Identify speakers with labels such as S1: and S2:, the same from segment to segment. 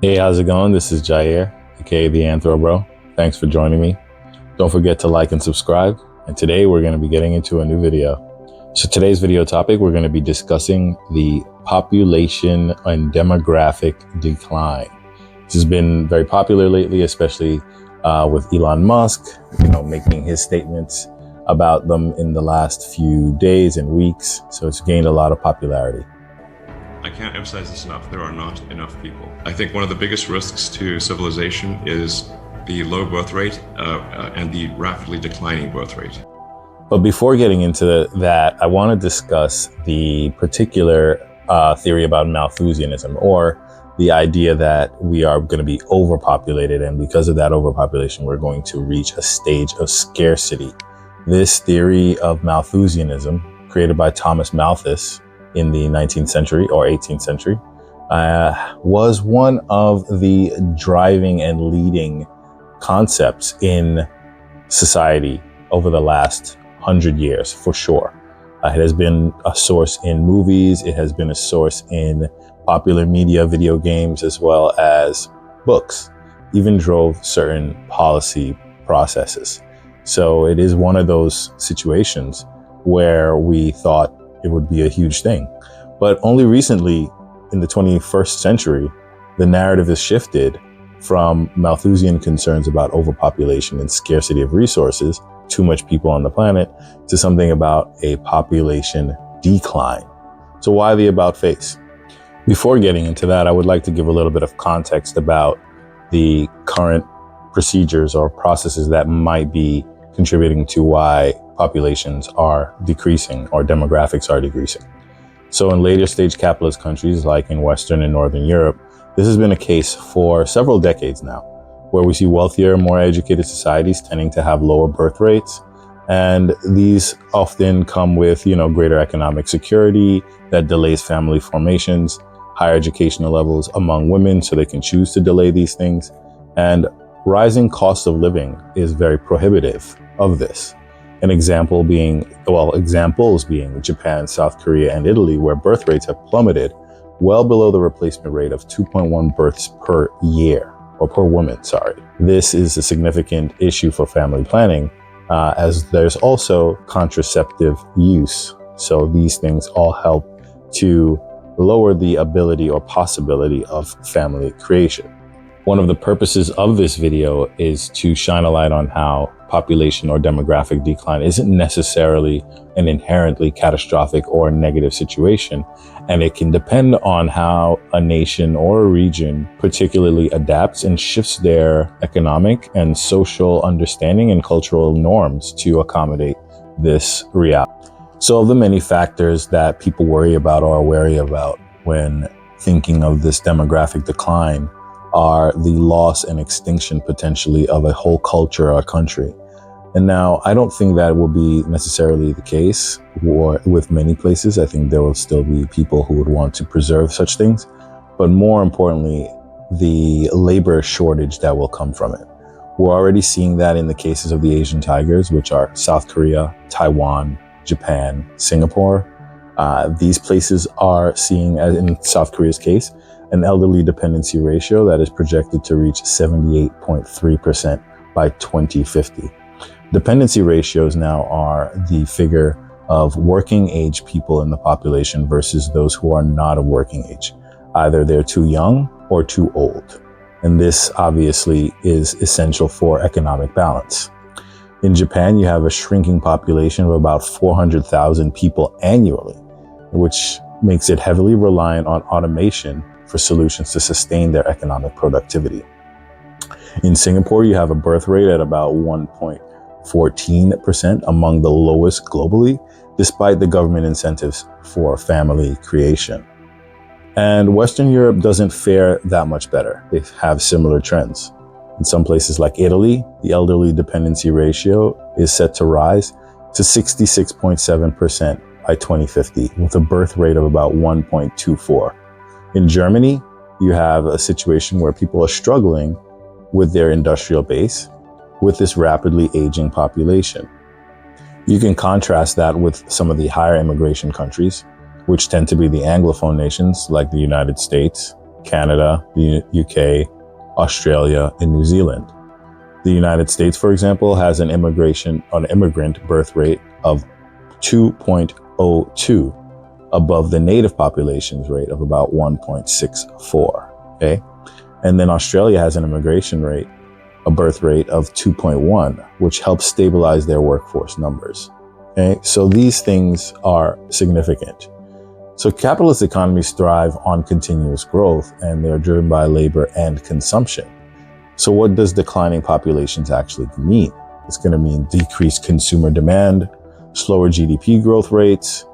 S1: Hey, how's it going? This is Jair, aka the Anthro Bro. Thanks for joining me. Don't forget to like and subscribe. And today we're going to be getting into a new video. So today's video topic, we're going to be discussing the population and demographic decline. This has been very popular lately, especially with Elon Musk, making his statements about them in the last few days and weeks. So it's gained a lot of popularity.
S2: I can't emphasize this enough. There are not enough people. I think one of the biggest risks to civilization is the low birth rate and the rapidly declining birth rate.
S1: But before getting into that, I want to discuss the particular theory about malthusianism, or the idea that we are going to be overpopulated, and because of that overpopulation, we're going to reach a stage of scarcity. This theory of Malthusianism, created by Thomas Malthus in the 19th century or 18th century, was one of the driving and leading concepts in society over the last 100 years, for sure. It has been a source in movies. It has been a source in popular media, video games, as well as books, even drove certain policy processes. So it is one of those situations where we thought it would be a huge thing. But only recently, in the 21st century, the narrative has shifted from Malthusian concerns about overpopulation and scarcity of resources, too much people on the planet, to something about a population decline. So why the about face? Before getting into that, I would like to give a little bit of context about the current procedures or processes that might be contributing to why populations are decreasing or demographics are decreasing. So in later stage capitalist countries like in Western and Northern Europe, this has been a case for several decades now, where we see wealthier, more educated societies tending to have lower birth rates. And these often come with, greater economic security that delays family formations, higher educational levels among women so they can choose to delay these things. And rising cost of living is very prohibitive of this. Examples being Japan, South Korea, and Italy, where birth rates have plummeted well below the replacement rate of 2.1 births per year, or per woman, sorry. This is a significant issue for family planning, as there's also contraceptive use. So these things all help to lower the ability or possibility of family creation. One of the purposes of this video is to shine a light on how population or demographic decline isn't necessarily an inherently catastrophic or negative situation, and it can depend on how a nation or a region particularly adapts and shifts their economic and social understanding and cultural norms to accommodate this reality. So of the many factors that people worry about or are wary about when thinking of this demographic decline are the loss and extinction potentially of a whole culture or a country. And now I don't think that will be necessarily the case with many places. I think there will still be people who would want to preserve such things, but more importantly, the labor shortage that will come from it. We're already seeing that in the cases of the Asian tigers, which are South Korea, Taiwan, Japan, Singapore. These places are seeing, as in South Korea's case, an elderly dependency ratio that is projected to reach 78.3% by 2050. Dependency ratios now are the figure of working age people in the population versus those who are not of working age. Either they're too young or too old. And this obviously is essential for economic balance. In Japan, you have a shrinking population of about 400,000 people annually, which makes it heavily reliant on automation for solutions to sustain their economic productivity. In Singapore, you have a birth rate at about 1.14%, among the lowest globally, despite the government incentives for family creation. And Western Europe doesn't fare that much better. They have similar trends. In some places like Italy, the elderly dependency ratio is set to rise to 66.7% by 2050, with a birth rate of about 1.24. In Germany, you have a situation where people are struggling with their industrial base with this rapidly aging population. You can contrast that with some of the higher immigration countries, which tend to be the Anglophone nations like the United States, Canada, the UK, Australia, and New Zealand. The United States, for example, has an immigrant birth rate of 2.02, above the native population's rate of about 1.64. Okay. And then Australia has an a birth rate of 2.1, which helps stabilize their workforce numbers. Okay. So these things are significant. So capitalist economies thrive on continuous growth, and they're driven by labor and consumption. So what does declining populations actually mean? It's going to mean decreased consumer demand, slower GDP growth rates,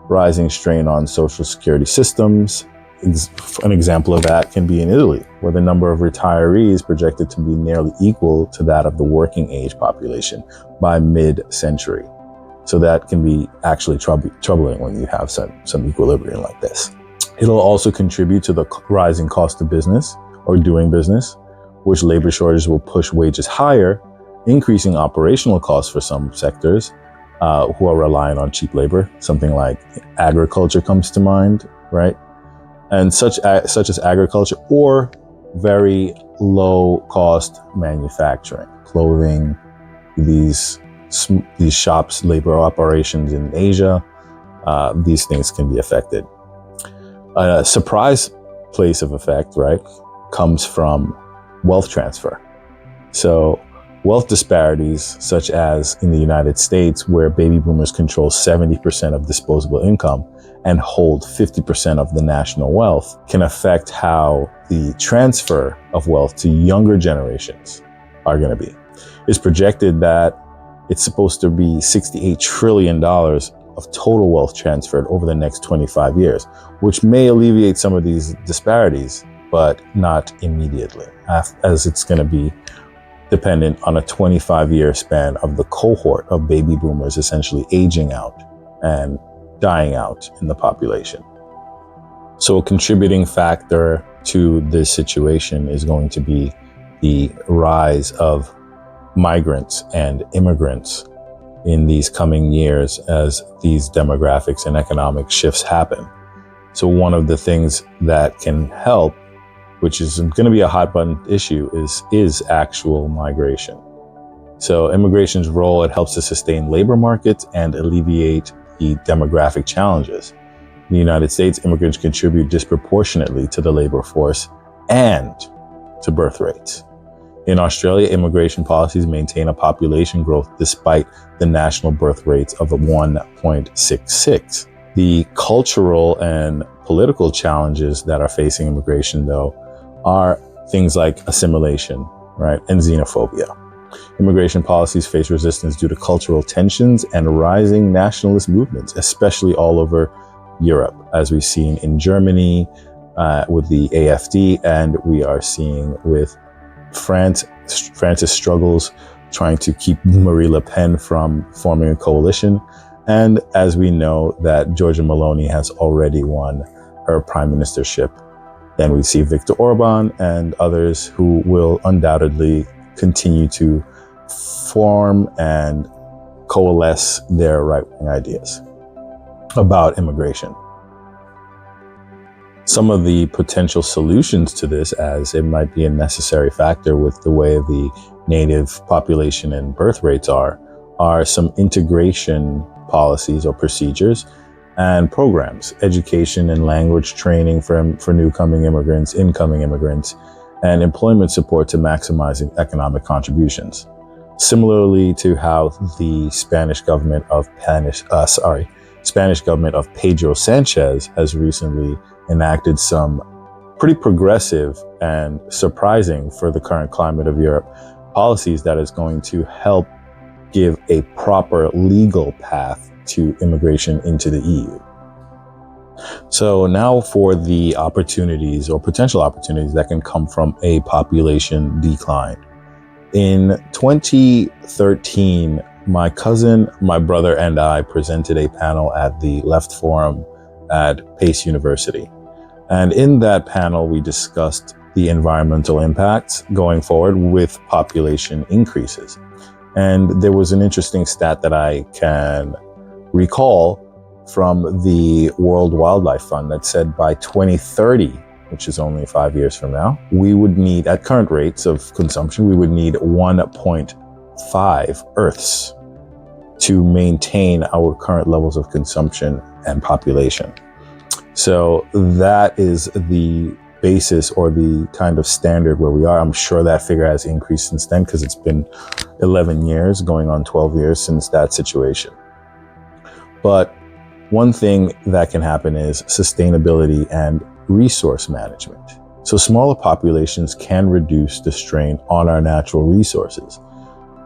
S1: rising strain on social security systems. An example of that can be in Italy, where the number of retirees projected to be nearly equal to that of the working age population by mid-century. So that can be actually troubling when you have some equilibrium like this. It'll also contribute to the rising cost of business or doing business, which labor shortages will push wages higher, increasing operational costs for some sectors who are relying on cheap labor. Something like agriculture comes to mind, right? And such as agriculture or very low cost manufacturing, clothing, these shops, labor operations in Asia, these things can be affected. A surprise place of effect, right, comes from wealth transfer. So wealth disparities, such as in the United States, where baby boomers control 70% of disposable income and hold 50% of the national wealth, can affect how the transfer of wealth to younger generations are going to be. It's projected that it's supposed to be $68 trillion of total wealth transferred over the next 25 years, which may alleviate some of these disparities, but not immediately, as it's going to be dependent on a 25-year span of the cohort of baby boomers essentially aging out and dying out in the population. So a contributing factor to this situation is going to be the rise of migrants and immigrants in these coming years as these demographics and economic shifts happen. So one of the things that can help, which is going to be a hot button issue, is actual migration. So immigration's role, it helps to sustain labor markets and alleviate the demographic challenges. In the United States, immigrants contribute disproportionately to the labor force and to birth rates. In Australia, immigration policies maintain a population growth despite the national birth rates of 1.66. The cultural and political challenges that are facing immigration, though, are things like assimilation, right, and xenophobia. Immigration policies face resistance due to cultural tensions and rising nationalist movements, especially all over Europe, as we've seen in Germany with the AfD, and we are seeing with France's struggles trying to keep Marie Le Pen from forming a coalition. And as we know that Giorgia Meloni has already won her prime ministership, then we see Viktor Orban and others who will undoubtedly continue to form and coalesce their right-wing ideas about immigration. Some of the potential solutions to this, as it might be a necessary factor with the way the native population and birth rates are some integration policies or procedures and programs, education and language training for incoming immigrants, and employment support to maximizing economic contributions. Similarly to how the Spanish government of Pedro Sanchez has recently enacted some pretty progressive and surprising for the current climate of Europe policies that is going to help give a proper legal path to immigration into the EU. So now for the opportunities or potential opportunities that can come from a population decline. In 2013, my cousin, my brother, and I presented a panel at the Left Forum at Pace University. And in that panel, we discussed the environmental impacts going forward with population increases. And there was an interesting stat that I can recall from the World Wildlife Fund that said by 2030, which is only 5 years from now, we would need, at current rates of consumption, we would need 1.5 Earths to maintain our current levels of consumption and population. So that is the basis or the kind of standard where we are. I'm sure that figure has increased since then because it's been 11 years, going on 12 years since that situation. But one thing that can happen is sustainability and resource management. So smaller populations can reduce the strain on our natural resources,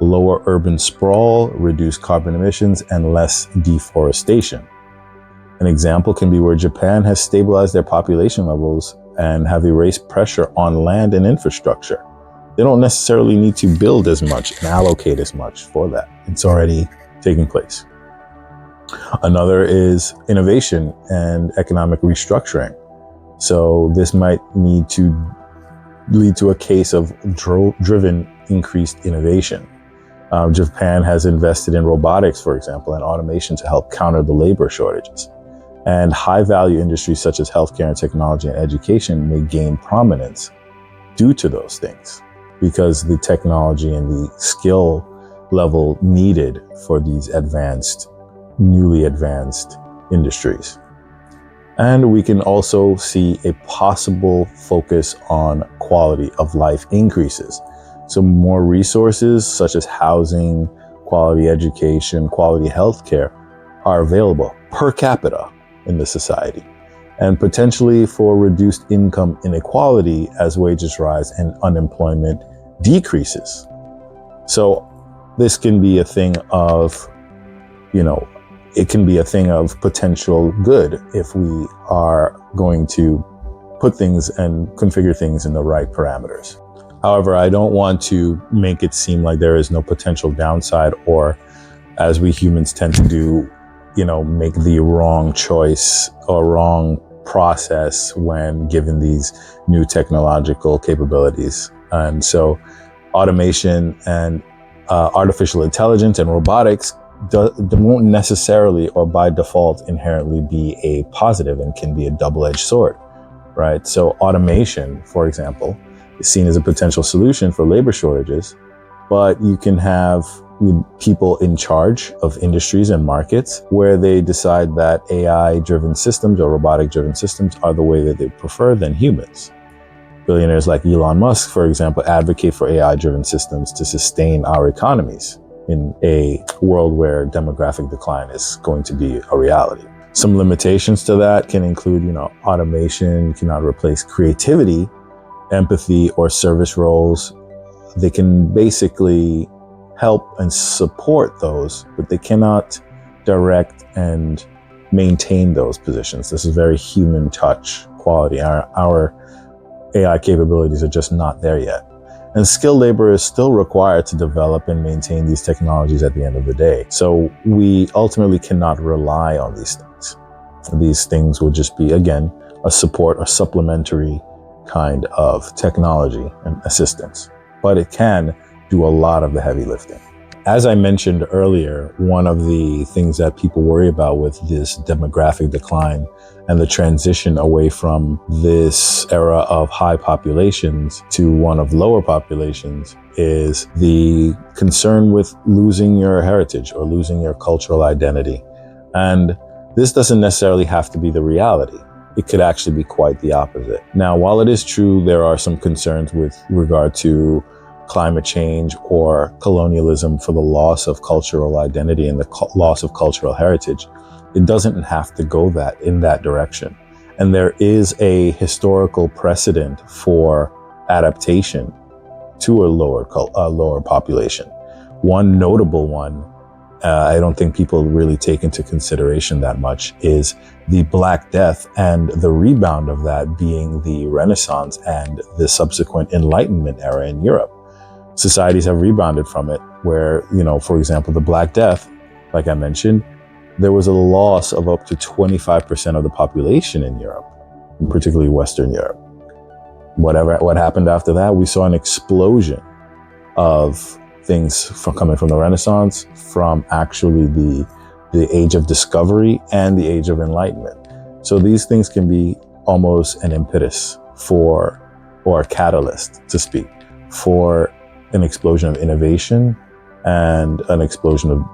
S1: lower urban sprawl, reduce carbon emissions, and less deforestation. An example can be where Japan has stabilized their population levels and have erased pressure on land and infrastructure. They don't necessarily need to build as much and allocate as much for that. It's already taking place. Another is innovation and economic restructuring. So this might need to lead to a case of driven increased innovation. Japan has invested in robotics, for example, and automation to help counter the labor shortages. And high-value industries such as healthcare and technology and education may gain prominence due to those things because the technology and the skill level needed for these newly advanced industries. And we can also see a possible focus on quality of life increases. So more resources such as housing, quality education, quality healthcare are available per capita in the society, and potentially for reduced income inequality as wages rise and unemployment decreases. So this can be a thing of, it can be a thing of potential good if we are going to put things and configure things in the right parameters. However, I don't want to make it seem like there is no potential downside, or as we humans tend to do, make the wrong choice or wrong process when given these new technological capabilities. And so automation and artificial intelligence and robotics won't necessarily or by default inherently be a positive and can be a double-edged sword, right? So automation, for example, is seen as a potential solution for labor shortages, but you can have people in charge of industries and markets where they decide that AI-driven systems or robotic-driven systems are the way that they prefer than humans. Billionaires like Elon Musk, for example, advocate for AI-driven systems to sustain our economies in a world where demographic decline is going to be a reality. Some limitations to that can include, automation cannot replace creativity, empathy, or service roles. They can basically help and support those, but they cannot direct and maintain those positions. This is very human touch quality. Our AI capabilities are just not there yet. And skilled labor is still required to develop and maintain these technologies at the end of the day. So we ultimately cannot rely on these things. These things will just be, again, a support, a supplementary kind of technology and assistance. But it can do a lot of the heavy lifting. As I mentioned earlier, one of the things that people worry about with this demographic decline and the transition away from this era of high populations to one of lower populations is the concern with losing your heritage or losing your cultural identity. And this doesn't necessarily have to be the reality. It could actually be quite the opposite. Now, while it is true there are some concerns with regard to climate change or colonialism for the loss of cultural identity and the loss of cultural heritage, it doesn't have to go in that direction. And there is a historical precedent for adaptation to a lower population. One notable one, I don't think people really take into consideration that much, is the Black Death and the rebound of that being the Renaissance and the subsequent Enlightenment era in Europe. Societies have rebounded from it where, for example, the Black Death, like I mentioned, there was a loss of up to 25% of the population in Europe, particularly Western Europe. What happened after that? We saw an explosion of things coming from the Renaissance, from actually the age of discovery and the age of enlightenment. So these things can be almost an impetus for, or a catalyst to speak, for an explosion of innovation and an explosion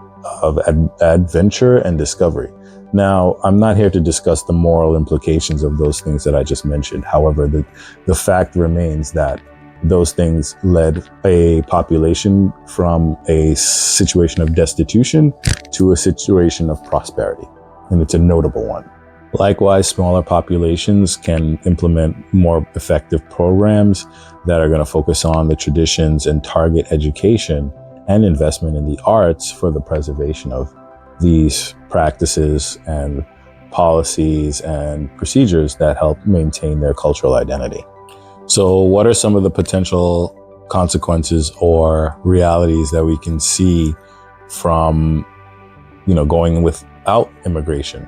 S1: of adventure and discovery. Now, I'm not here to discuss the moral implications of those things that I just mentioned. However, the fact remains that those things led a population from a situation of destitution to a situation of prosperity, and it's a notable one. Likewise, smaller populations can implement more effective programs that are going to focus on the traditions and target education and investment in the arts for the preservation of these practices and policies and procedures that help maintain their cultural identity. So what are some of the potential consequences or realities that we can see from, going without immigration?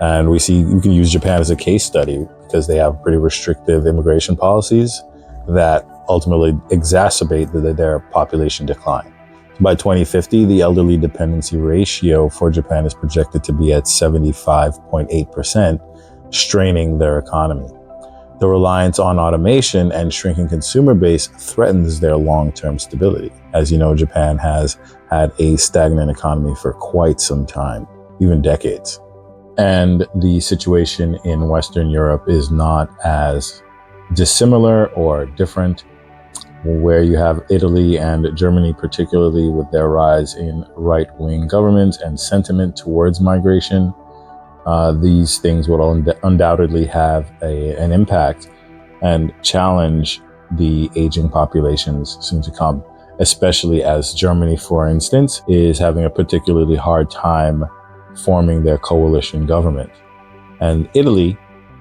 S1: And we can use Japan as a case study because they have pretty restrictive immigration policies that ultimately exacerbate their population decline. By 2050, the elderly dependency ratio for Japan is projected to be at 75.8%, straining their economy. The reliance on automation and shrinking consumer base threatens their long-term stability. As you know, Japan has had a stagnant economy for quite some time, even decades. And the situation in Western Europe is not as dissimilar or different, where you have Italy and Germany, particularly with their rise in right-wing governments and sentiment towards migration. These things will undoubtedly have an impact and challenge the aging populations soon to come, especially as Germany, for instance, is having a particularly hard time forming their coalition government. And Italy,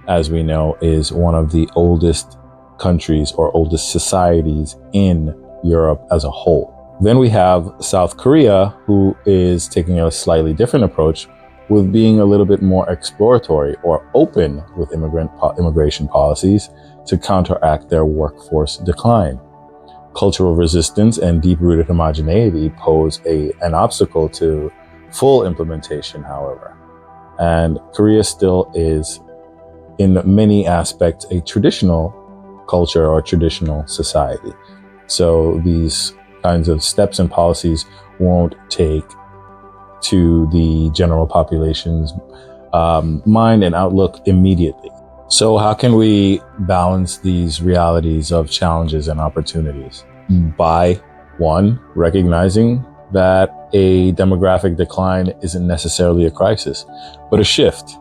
S1: as we know, is one of the oldest countries or oldest societies in Europe as a whole. Then we have South Korea, who is taking a slightly different approach with being a little bit more exploratory or open with immigration policies to counteract their workforce decline. Cultural resistance and deep-rooted homogeneity pose an obstacle to full implementation, however. And Korea still is, in many aspects, a traditional culture or traditional society. So these kinds of steps and policies won't take to the general population's mind and outlook immediately. So how can we balance these realities of challenges and opportunities? By, one, recognizing that a demographic decline isn't necessarily a crisis, but a shift,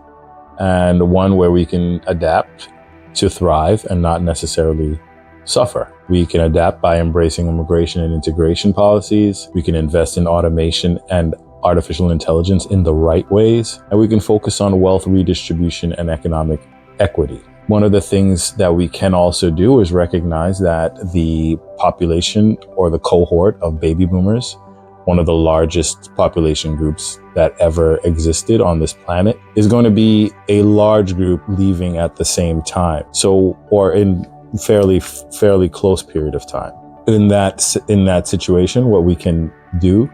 S1: and one where we can adapt to thrive and not necessarily suffer. We can adapt by embracing immigration and integration policies. We can invest in automation and artificial intelligence in the right ways, and we can focus on wealth redistribution and economic equity. One of the things that we can also do is recognize that the population or the cohort of baby boomers, one of the largest population groups that ever existed on this planet, is going to be a large group leaving at the same time. So, or in fairly close period of time. In that situation, what we can do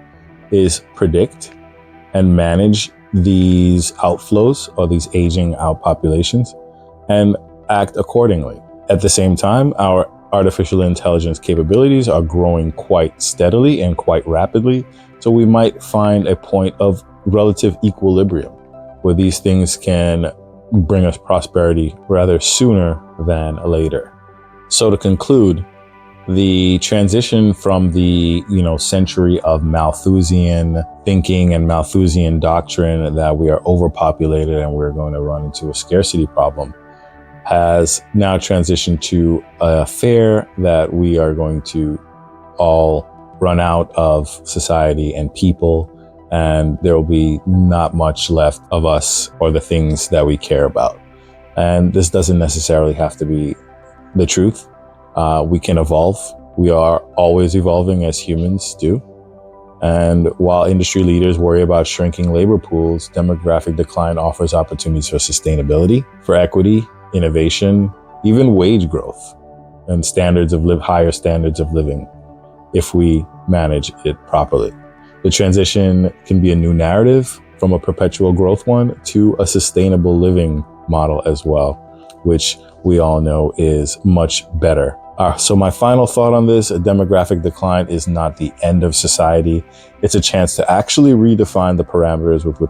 S1: is predict and manage these outflows or these aging out populations and act accordingly. At the same time, our artificial intelligence capabilities are growing quite steadily and quite rapidly. So we might find a point of relative equilibrium where these things can bring us prosperity rather sooner than later. So to conclude, the transition from the century of Malthusian thinking and Malthusian doctrine that we are overpopulated and we're going to run into a scarcity problem has now transitioned to a fear that we are going to all run out of society and people, and there will be not much left of us or the things that we care about. And this doesn't necessarily have to be the truth. We can evolve. We are always evolving as humans do. And while industry leaders worry about shrinking labor pools, demographic decline offers opportunities for sustainability, for equity, innovation, even wage growth, and higher standards of living if we manage it properly. The transition can be a new narrative from a perpetual growth one to a sustainable living model as well, which we all know is much better. So my final thought on this, a demographic decline is not the end of society. It's a chance to actually redefine the parameters with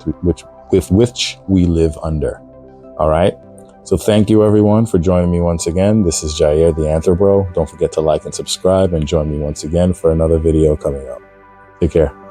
S1: which we live under. All right. So thank you everyone for joining me once again. This is Jair the Anthropro. Don't forget to like and subscribe and join me once again for another video coming up. Take care.